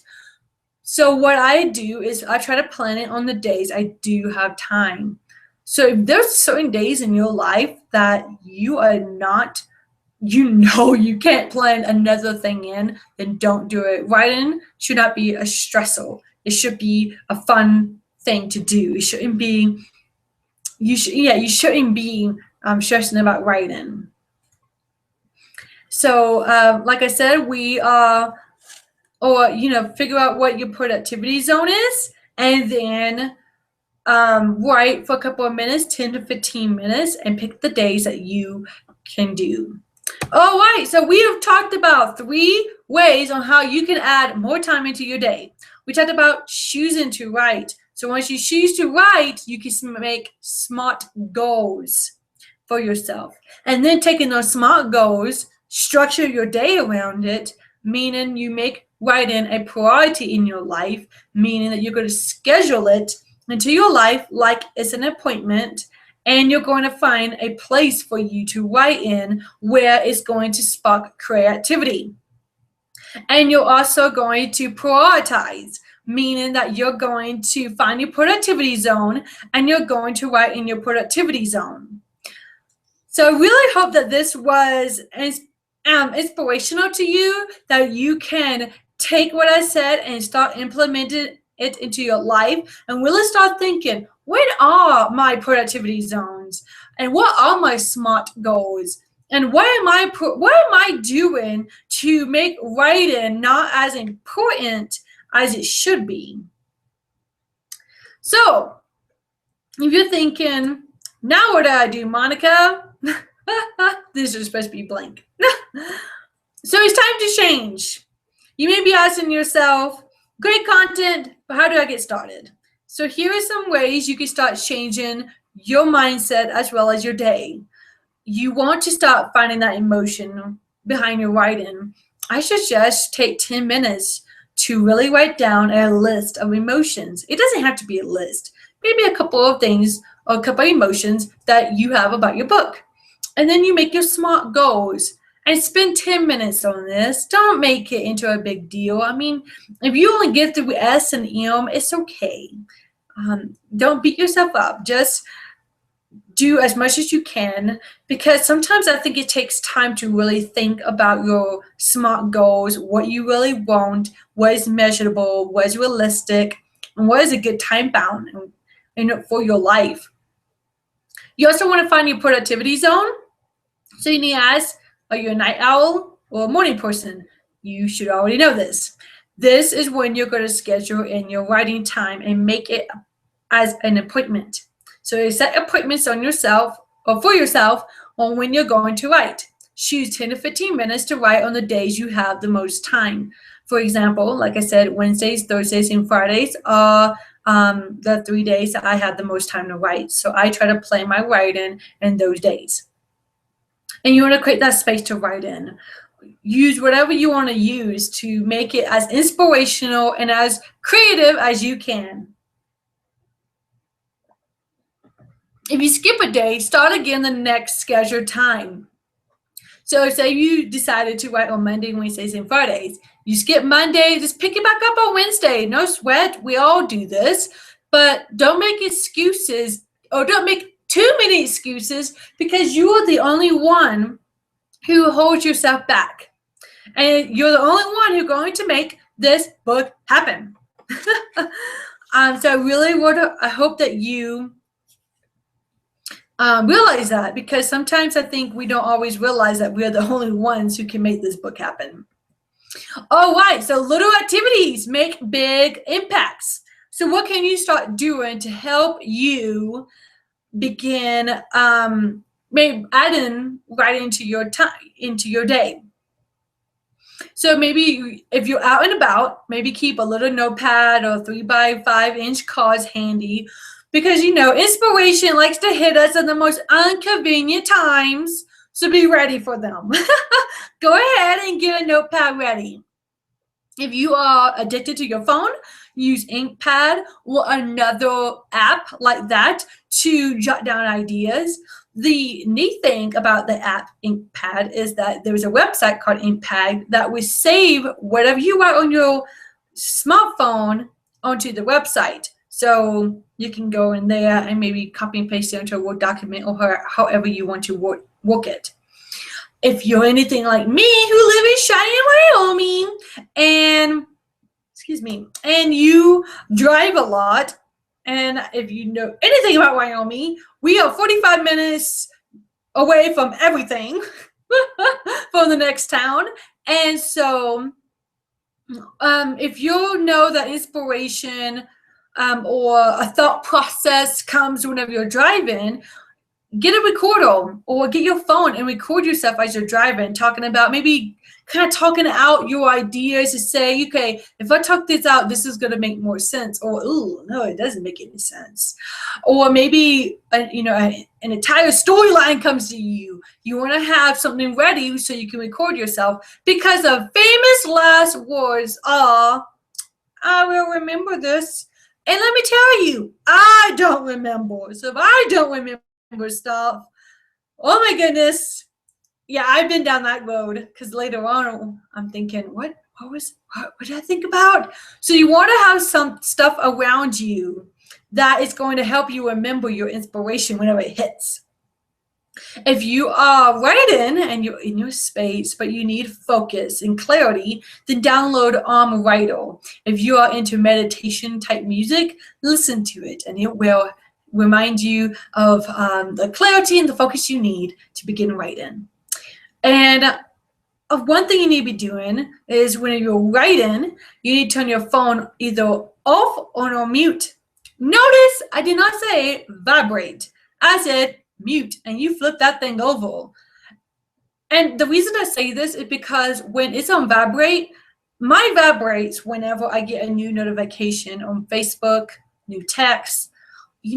So what I do is I try to plan it on the days I do have time. So if there's certain days in your life that you are not, you can't plan another thing in, then don't do it. Writing should not be a stressor. It should be a fun thing to do. It shouldn't be, you shouldn't be stressing about writing. So like I said, figure out what your productivity zone is, and then write for a couple of minutes, 10 to 15 minutes, and pick the days that you can do. All right, so we have talked about 3 ways on how you can add more time into your day. We talked about choosing to write. So once you choose to write, you can make SMART goals for yourself. And then taking those SMART goals, structure your day around it, meaning you make writing a priority in your life, meaning that you're going to schedule it into your life like it's an appointment, and you're going to find a place for you to write in where it's going to spark creativity. And you're also going to prioritize, meaning that you're going to find your productivity zone and you're going to write in your productivity zone. So I really hope that this was inspirational to you, that you can take what I said and start implementing it into your life and really start thinking, what are my productivity zones and what are my SMART goals? And what am I doing to make writing not as important as it should be? So if you're thinking, now what do I do, Monica? This is supposed to be blank. So it's time to change. You may be asking yourself, great content, but how do I get started? So here are some ways you can start changing your mindset as well as your day. You want to start finding that emotion behind your writing. I suggest take 10 minutes to really write down a list of emotions. It doesn't have to be a list. Maybe a couple of things or a couple of emotions that you have about your book. And then you make your SMART goals and spend 10 minutes on this. Don't make it into a big deal. I mean, if you only get through S and M, it's okay. Don't beat yourself up. Just do as much as you can, because sometimes I think it takes time to really think about your SMART goals, what you really want, what is measurable, what is realistic, and what is a good time bound for your life. You also want to find your productivity zone. So you need to ask, are you a night owl or a morning person? You should already know this. This is when you're going to schedule in your writing time and make it as an appointment. So you set appointments on yourself or for yourself on when you're going to write. Choose 10 to 15 minutes to write on the days you have the most time. For example, like I said, Wednesdays, Thursdays, and Fridays are the 3 days that I have the most time to write. So I try to plan my writing in those days. And you want to create that space to write in. Use whatever you want to use to make it as inspirational and as creative as you can. If you skip a day, start again the next scheduled time. So say you decided to write on Monday, Wednesdays, and Fridays. You skip Monday, just pick it back up on Wednesday. No sweat. We all do this. But don't make excuses, or don't make too many excuses, because you are the only one who holds yourself back. And you're the only one who's going to make this book happen. So I hope that you realize that, because sometimes I think we don't always realize that we're the only ones who can make this book happen. All right, so little activities make big impacts. So what can you start doing to help you begin maybe adding right into your time, into your day? So maybe if you're out and about, maybe keep a little notepad or 3x5-inch cards handy, because inspiration likes to hit us at the most inconvenient times. So be ready for them. Go ahead and get a notepad ready. If you are addicted to your phone, use InkPad or another app like that to jot down ideas. The neat thing about the app InkPad is that there's a website called InkPad that will save whatever you write on your smartphone onto the website. So you can go in there and maybe copy and paste it into a Word document, or however you want to work it. If you're anything like me, who live in Cheyenne, Wyoming, and you drive a lot, and if you know anything about Wyoming, we are 45 minutes away from everything from the next town. And so if you know that inspiration or a thought process comes whenever you're driving, get a recorder or get your phone and record yourself as you're driving, talking about maybe kind of talking out your ideas to say, okay, if I talk this out, this is going to make more sense. Or, oh, no, it doesn't make any sense. Or maybe, an entire storyline comes to you. You want to have something ready so you can record yourself, because the famous last words are, I will remember this. And let me tell you, I don't remember. So if I don't remember stuff, oh my goodness. Yeah, I've been down that road, because later on I'm thinking, what did I think about? So you want to have some stuff around you that is going to help you remember your inspiration whenever it hits. If you are writing and you're in your space, but you need focus and clarity, then download Writer. If you are into meditation type music, listen to it, and it will remind you of the clarity and the focus you need to begin writing. And one thing you need to be doing is when you're writing, you need to turn your phone either off or on mute. Notice I did not say vibrate. I said mute, and you flip that thing over. And the reason I say this is because when it's on vibrate, mine vibrates whenever I get a new notification on Facebook, new text,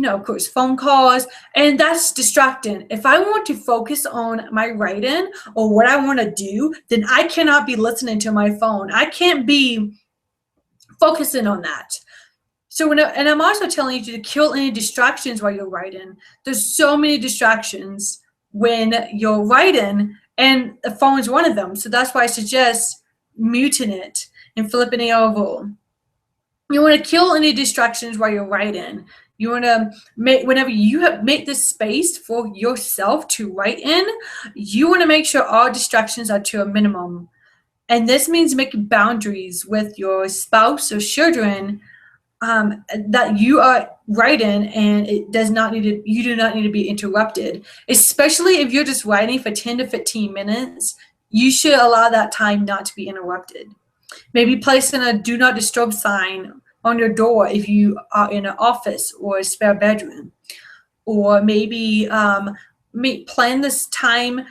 of course, phone calls, and that's distracting. If I want to focus on my writing or what I want to do, then I cannot be listening to my phone. I can't be focusing on that. So, and I'm also telling you to kill any distractions while you're writing. There's so many distractions when you're writing, and the phone is one of them. So that's why I suggest muting it and flipping it over. You want to kill any distractions while you're writing. You want to whenever you make this space for yourself to write in, you want to make sure all distractions are to a minimum. And this means making boundaries with your spouse or children, that you are writing, and you do not need to be interrupted. Especially if you're just writing for 10 to 15 minutes, you should allow that time not to be interrupted. Maybe placing a do not disturb sign on your door if you are in an office or a spare bedroom. Or maybe plan this time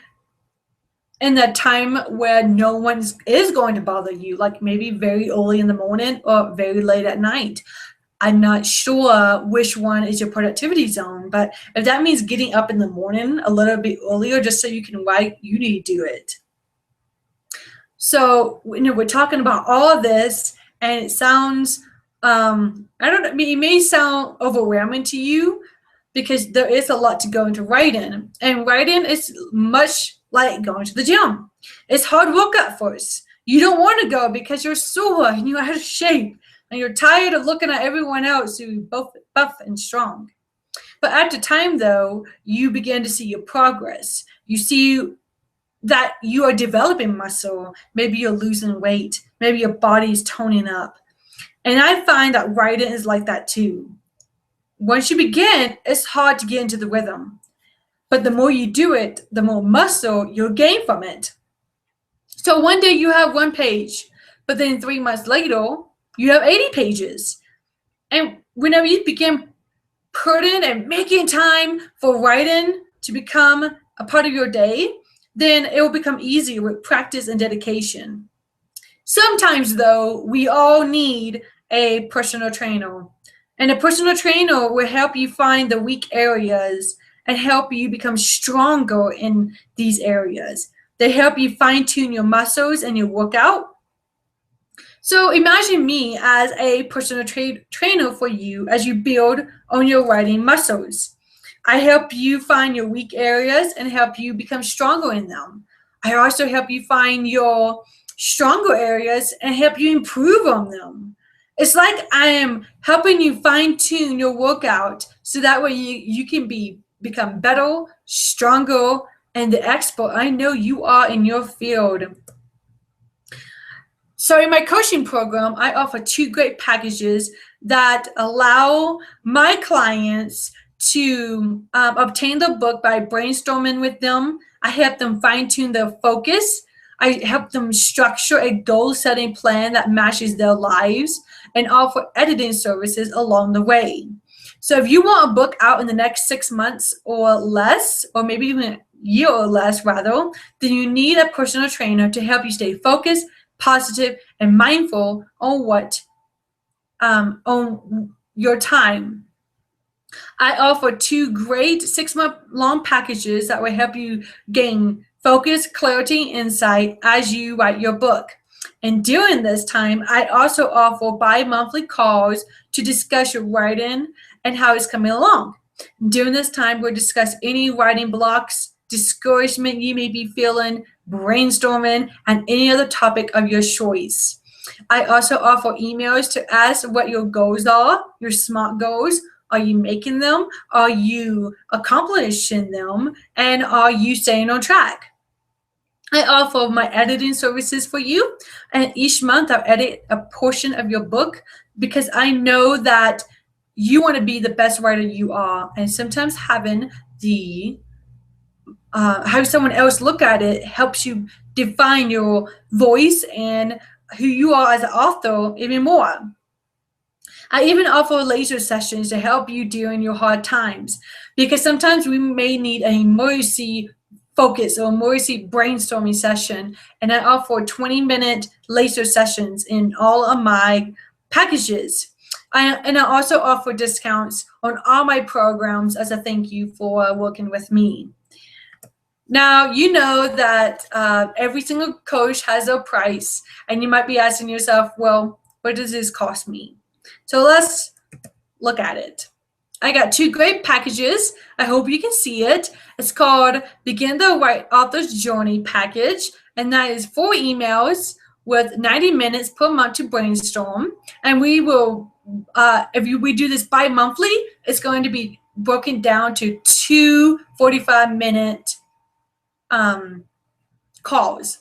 in that time where no one is going to bother you, like maybe very early in the morning or very late at night. I'm not sure which one is your productivity zone, but if that means getting up in the morning a little bit earlier just so you can write, you need to do it. So we're talking about all of this, and it sounds, it may sound overwhelming to you because there is a lot to go into writing, and writing is much like going to the gym. It's hard work at first. You don't want to go because you're sore and you're out of shape and you're tired of looking at everyone else who's both buff and strong. But after time, though, you begin to see your progress. You see that you are developing muscle. Maybe you're losing weight. Maybe your body's toning up. And I find that writing is like that too. Once you begin, it's hard to get into the rhythm. But the more you do it, the more muscle you'll gain from it. So one day you have 1 page, but then 3 months later, you have 80 pages. And whenever you begin putting and making time for writing to become a part of your day, then it will become easier with practice and dedication. Sometimes, though, we all need a personal trainer. And a personal trainer will help you find the weak areas and help you become stronger in these areas. They help you fine-tune your muscles and your workout. So imagine me as a personal trainer for you as you build on your writing muscles. I help you find your weak areas and help you become stronger in them. I also help you find your stronger areas and help you improve on them. It's like I am helping you fine-tune your workout so that way you can become better, stronger, and the expert I know you are in your field. So in my coaching program, I offer 2 great packages that allow my clients to obtain the book by brainstorming with them. I help them fine-tune their focus. I help them structure a goal-setting plan that matches their lives and offer editing services along the way. So if you want a book out in the next 6 months or less, or maybe even a year or less rather, then you need a personal trainer to help you stay focused, positive, and mindful on your time. I offer 2 great 6-month long packages that will help you gain focus, clarity, insight as you write your book. And during this time, I also offer bi-monthly calls to discuss your writing and how it's coming along. During this time, we'll discuss any writing blocks, discouragement you may be feeling, brainstorming, and any other topic of your choice. I also offer emails to ask what your goals are, your SMART goals. Are you making them? Are you accomplishing them? And are you staying on track? I offer my editing services for you. And each month I'll edit a portion of your book because I know that you want to be the best writer you are. And sometimes having have someone else look at it helps you define your voice and who you are as an author even more. I even offer laser sessions to help you during your hard times because sometimes we may need an emergency focus or emergency brainstorming session, and I offer 20-minute laser sessions in all of my packages. And I also offer discounts on all my programs as a thank you for working with me. Now, you know that every single coach has a price, and you might be asking yourself, well, what does this cost me? So let's look at it. I got 2 great packages. I hope you can see it. It's called Begin the Right Author's Journey package, and that is 4 emails with 90 minutes per month to brainstorm. And we will, we do this bi-monthly, it's going to be broken down to 2 45-minute calls.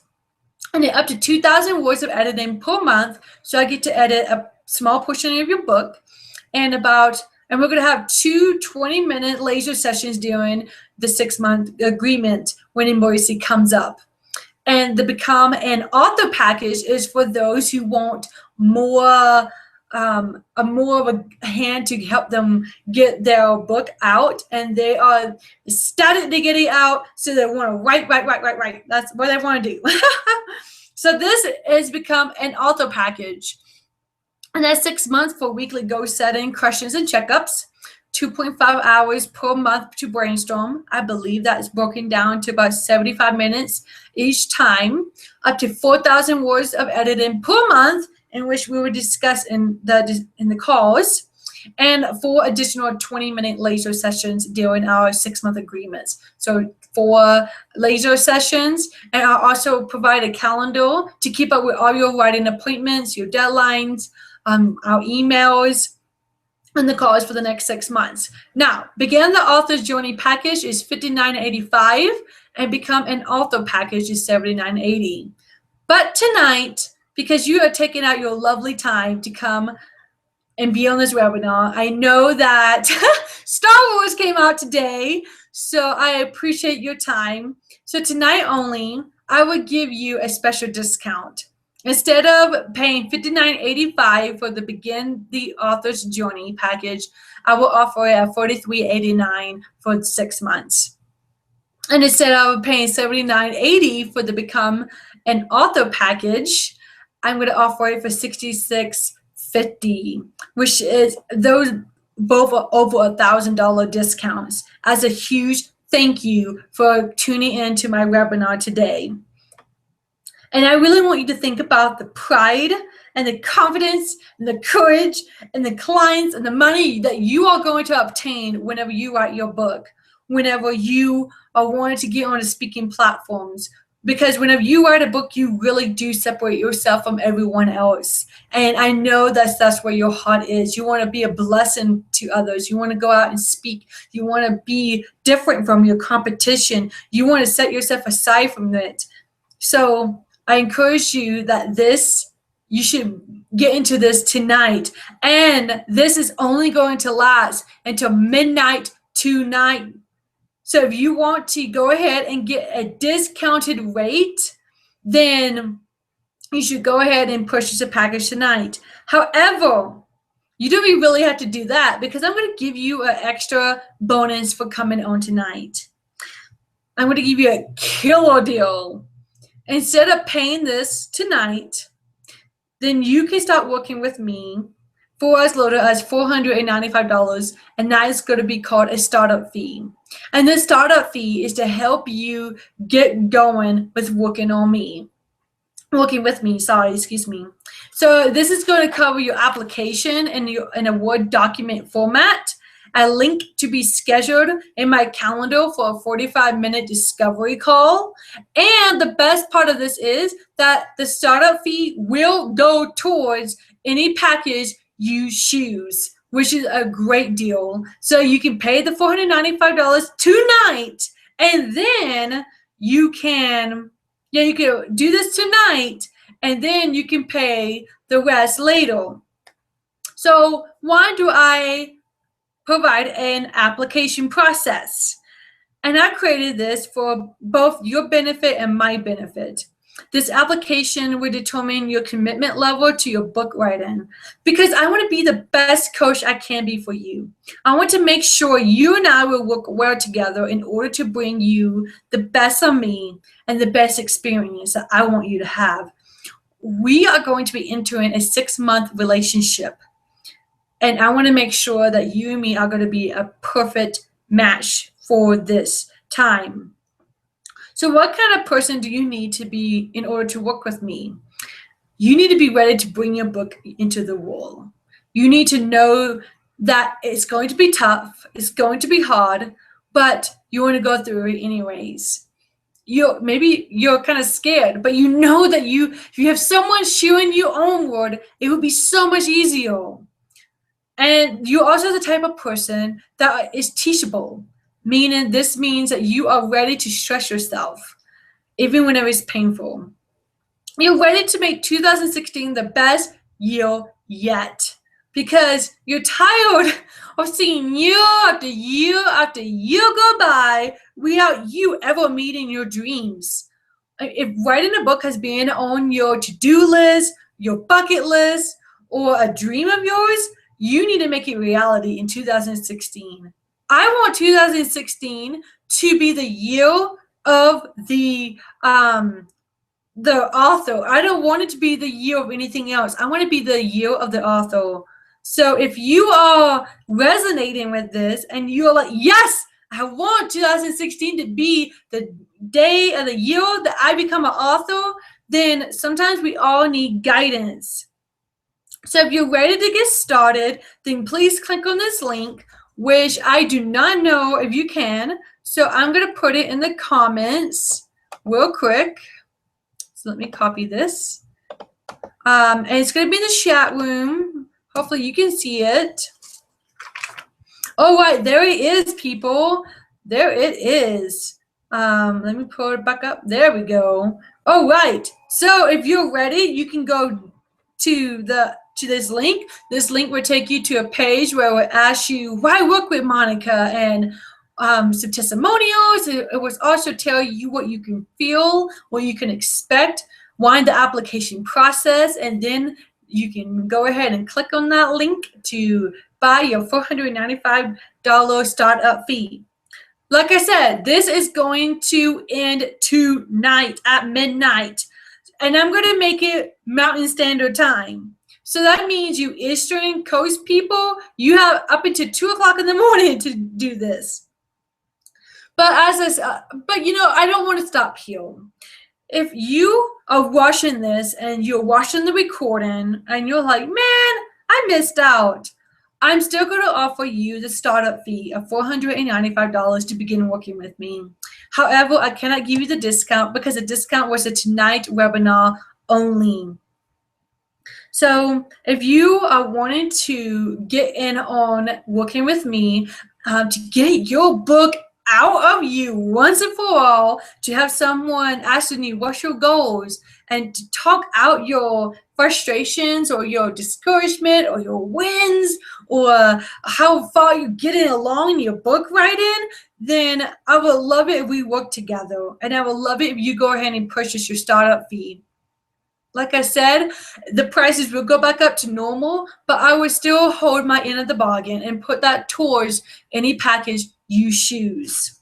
And then up to 2,000 words of editing per month. So I get to edit a small portion of your book, and we're going to have 2 20-minute laser sessions during the 6-month agreement when emergency comes up. And the Become an Author package is for those who want more of a hand to help them get their book out, and they are ecstatic to get it out, so they want to write. That's what they want to do. So this is Become an Author package. And that's 6 months for weekly goal setting, questions, and checkups. 2.5 hours per month to brainstorm. I believe that is broken down to about 75 minutes each time. Up to 4,000 words of editing per month, in which we will discuss in the calls, and 4 additional 20-minute laser sessions during our 6-month agreements. So 4 laser sessions, and I'll also provide a calendar to keep up with all your writing appointments, your deadlines, our emails, and the calls for the next 6 months. Now, Begin the Author's Journey package is $59.85, and Become an Author package is $79.80. But tonight, because you are taking out your lovely time to come and be on this webinar, I know that Star Wars came out today, so I appreciate your time. So tonight only, I would give you a special discount. Instead of paying $59.85 for the Begin the Author's Journey package, I will offer it at $43.89 for 6 months. And instead of paying $79.80 for the Become an Author package, I'm going to offer it for $66.50, which is those both are over $1,000 discounts as a huge thank you for tuning in to my webinar today. And I really want you to think about the pride and the confidence and the courage and the clients and the money that you are going to obtain whenever you write your book, whenever you are wanting to get onto speaking platforms. Because whenever you write a book, you really do separate yourself from everyone else. And I know that's where your heart is. You want to be a blessing to others. You want to go out and speak. You want to be different from your competition. You want to set yourself aside from it. So I encourage you that you should get into this tonight. And this is only going to last until midnight tonight. So if you want to go ahead and get a discounted rate, then you should go ahead and purchase a package tonight. However, You don't really have to do that because I'm going to give you an extra bonus for coming on tonight. I'm going to give you a killer deal. Instead of paying this tonight, then you can start working with me for as little as $495, and that is going to be called a startup fee. And the startup fee is to help you get going with working with me, excuse me. So this is going to cover your application in a Word document format, a link to be scheduled in my calendar for a 45-minute discovery call. And the best part of this is that the startup fee will go towards any package you choose, which is a great deal. So you can pay the $495 tonight, and then you can do this tonight, and then you can pay the rest later. So why do I provide an application process? And I created this for both your benefit and my benefit. This application will determine your commitment level to your book writing, because I want to be the best coach I can be for you. I want to make sure you and I will work well together in order to bring you the best of me and the best experience that I want you to have. We are going to be entering a 6-month relationship, and I want to make sure that you and me are going to be a perfect match for this time. So what kind of person do you need to be in order to work with me? You need to be ready to bring your book into the world. You need to know that it's going to be tough, it's going to be hard, but you want to go through it anyways. Maybe you're kind of scared, but you know that if you have someone sharing your own word, it would be so much easier. And you're also the type of person that is teachable, meaning this means that you are ready to stretch yourself, even when it is painful. You're ready to make 2016 the best year yet, because you're tired of seeing year after year after year go by without you ever meeting your dreams. If writing a book has been on your to-do list, your bucket list, or a dream of yours, you need to make it reality in 2016. I want 2016 to be the year of the author. I don't want it to be the year of anything else. I want to be the year of the author. So if you are resonating with this and you're like, yes, I want 2016 to be the day of the year that I become an author, then sometimes we all need guidance. So if you're ready to get started, then please click on this link, which I do not know if you can. So I'm going to put it in the comments real quick. So let me copy this. And it's going to be in the chat room. Hopefully you can see it. Oh, right. There it is, people. There it is. Let me pull it back up. There we go. All right. So if you're ready, you can go to this link. This link will take you to a page where it will ask you why work with Monica and some testimonials. It will also tell you what you can feel, what you can expect, why the application process, and then you can go ahead and click on that link to buy your $495 startup fee. Like I said, this is going to end tonight at midnight, and I'm going to make it Mountain Standard Time. So that means you Eastern Coast people, you have up until 2 o'clock in the morning to do this. But I don't want to stop here. If you are watching this and you're watching the recording and you're like, man, I missed out, I'm still going to offer you the startup fee of $495 to begin working with me. However, I cannot give you the discount because the discount was a tonight webinar only. So if you are wanting to get in on working with me to get your book out of you once and for all, to have someone asking you what's your goals and to talk out your frustrations or your discouragement or your wins or how far you're getting along in your book writing, then I would love it if we work together, and I would love it if you go ahead and purchase your startup fee. like I said, the prices will go back up to normal, but I would still hold my end of the bargain and put that towards any package you choose.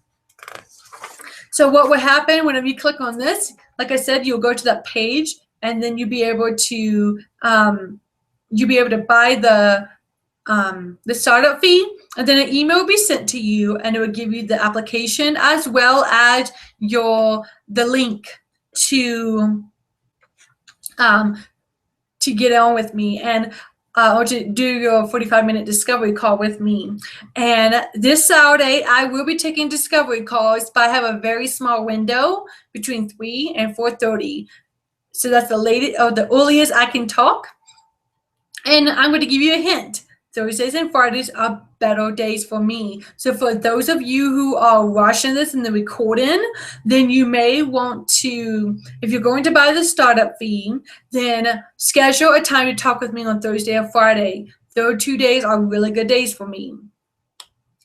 So what will happen whenever you click on this, like I said, you'll go to that page and then you'll be able to buy the startup fee, and then an email will be sent to you and it will give you the application as well as the link to get on with me and or to do your 45-minute discovery call with me. And this Saturday, I will be taking discovery calls, but I have a very small window between 3 and 4:30. So that's the earliest I can talk. And I'm going to give you a hint. Thursdays and Fridays are better days for me. So for those of you who are watching this in the recording, then you may want to, if you're going to buy the startup fee, then schedule a time to talk with me on Thursday or Friday. Those 2 days are really good days for me.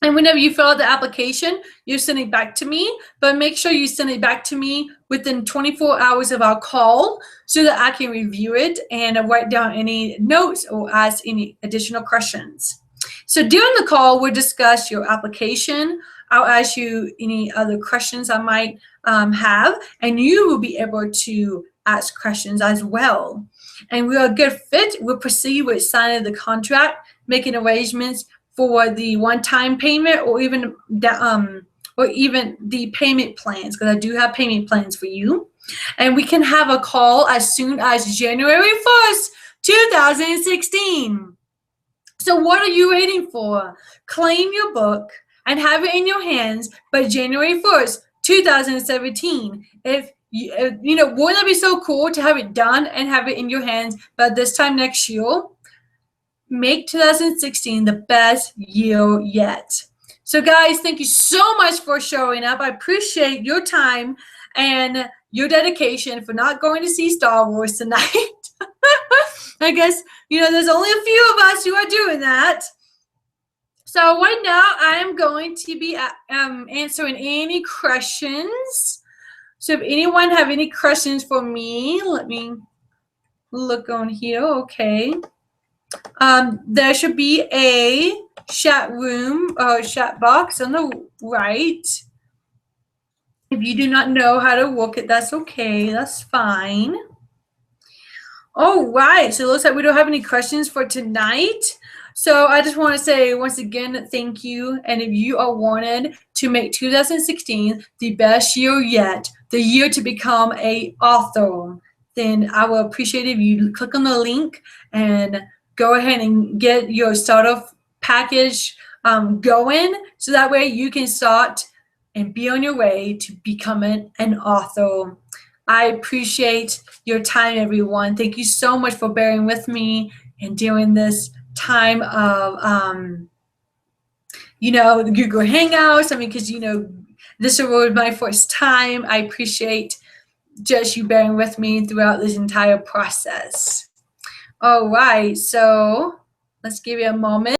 And whenever you fill out the application, you're sending it back to me, but make sure you send it back to me within 24 hours of our call so that I can review it and write down any notes or ask any additional questions. So during the call, we'll discuss your application. I'll ask you any other questions I might have, and you will be able to ask questions as well. And we're a good fit. We'll proceed with signing the contract, making arrangements for the one-time payment or even the payment plans, because I do have payment plans for you. And we can have a call as soon as January 1st, 2016. So what are you waiting for? Claim your book and have it in your hands by January 1st, 2017. Wouldn't that be so cool to have it done and have it in your hands by this time next year? Make 2016 the best year yet. So guys, thank you so much for showing up. I appreciate your time and your dedication for not going to see Star Wars tonight. I guess, there's only a few of us who are doing that. So right now, I am going to be answering any questions. So if anyone have any questions for me, let me look on here. Okay. There should be a chat box on the right. If you do not know how to work it, that's okay. That's fine. All right. So it looks like we don't have any questions for tonight. So I just want to say once again, thank you. And if you are wanted to make 2016 the best year yet, the year to become an author, then I will appreciate it if you click on the link and go ahead and get your startup package going, so that way you can start and be on your way to becoming an author. I appreciate your time, everyone. Thank you so much for bearing with me and during this time of, the Google Hangouts. Because, this was my first time. I appreciate just you bearing with me throughout this entire process. All right, so let's give you a moment.